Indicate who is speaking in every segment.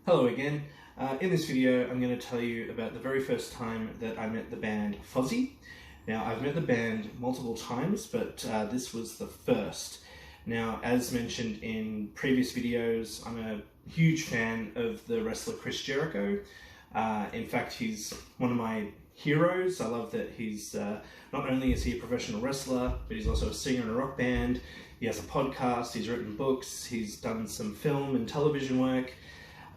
Speaker 1: Hello again. In this video I'm going to tell you about the very first time that I met the band Fozzy. Now I've met the band multiple times, but this was the first. Now, as mentioned in previous videos, I'm a huge fan of the wrestler Chris Jericho. In fact, he's one of my heroes. I love that he's not only is he a professional wrestler, but he's also a singer in a rock band. He has a podcast, he's written books, he's done some film and television work,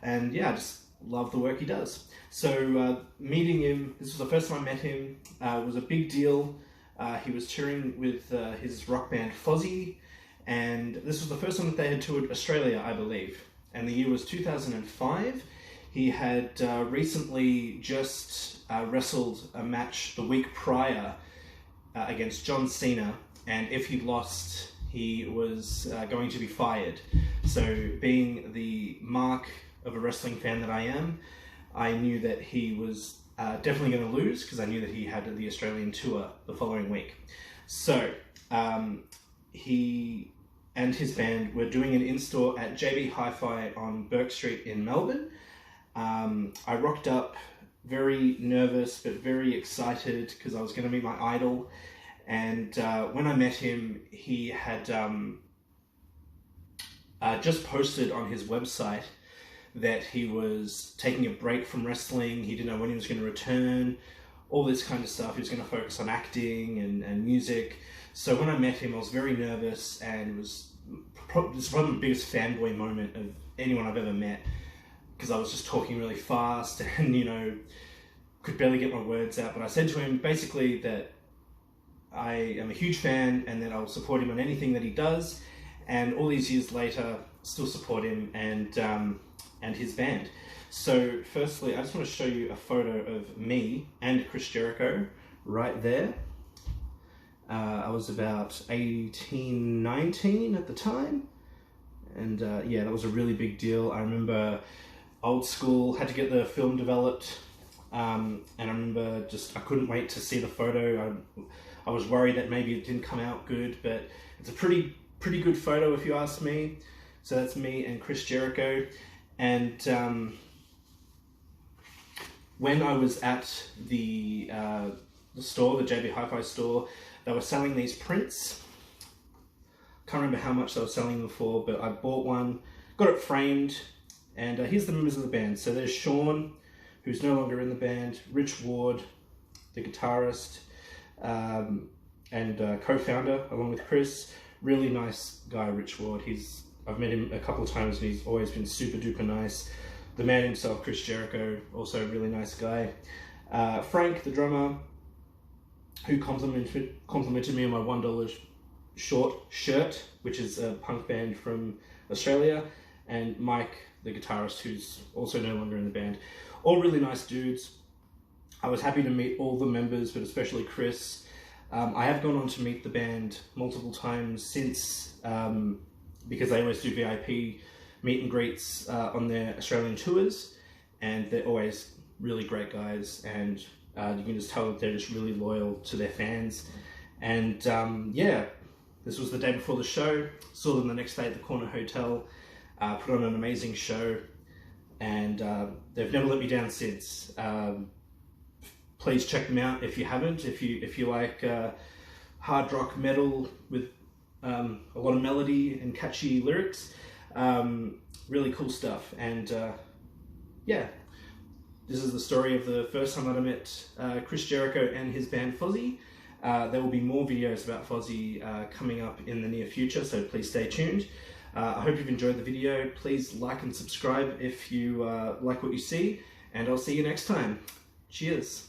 Speaker 1: and yeah, I just love the work he does. So meeting him, this was the first time I met him, was a big deal. He was touring with his rock band Fozzy, and this was the first time that they had toured Australia, I believe, and the year was 2005. He had recently just wrestled a match the week prior against John Cena, and if he lost, he was going to be fired. So being the mark of a wrestling fan that I am, I knew that he was definitely going to lose, because I knew that he had the Australian tour the following week. So he and his band were doing an in-store at JB Hi-Fi on Bourke Street in Melbourne. I rocked up very nervous but very excited because I was going to meet my idol. And when I met him, he had just posted on his website that he was taking a break from wrestling. He didn't know when he was going to return, all this kind of stuff. He was going to focus on acting and music. So when I met him, I was very nervous, and this was probably the biggest fanboy moment of anyone I've ever met, because I was just talking really fast and, you know, could barely get my words out. But I said to him basically that I am a huge fan and that I'll support him on anything that he does, and all these years later still support him and his band. So firstly, I just want to show you a photo of me and Chris Jericho right there. I was about 18, 19 at the time, and yeah, that was a really big deal. I remember old school, had to get the film developed, and I remember I couldn't wait to see the photo. I was worried that maybe it didn't come out good, but it's a pretty good photo if you ask me. So that's me and Chris Jericho. And when I was at the store, the JB Hi-Fi store, they were selling these prints. Can't remember how much they were selling them for, but I bought one, got it framed, and here's the members of the band. So there's Sean, who's no longer in the band, Rich Ward, the guitarist, and co-founder along with Chris. Really nice guy, Rich Ward. I've met him a couple of times and he's always been super duper nice. The man himself, Chris Jericho, also a really nice guy. Frank, the drummer, who complimented me on my $1 short shirt, which is a punk band from Australia, and Mike, the guitarist, who's also no longer in the band. All really nice dudes. I was happy to meet all the members, but especially Chris. I have gone on to meet the band multiple times since, because they always do VIP meet and greets on their Australian tours, and they're always really great guys, and you can just tell that they're just really loyal to their fans. And yeah, this was the day before the show. Saw them the next day at the Corner Hotel, put on an amazing show, and they've never let me down since. Please check them out if you haven't. If you like hard rock metal with a lot of melody and catchy lyrics, really cool stuff. And yeah, this is the story of the first time that I met Chris Jericho and his band Fozzy. There will be more videos about Fozzy coming up in the near future, so please stay tuned. I hope you've enjoyed the video. Please like and subscribe if you like what you see, and I'll see you next time. Cheers.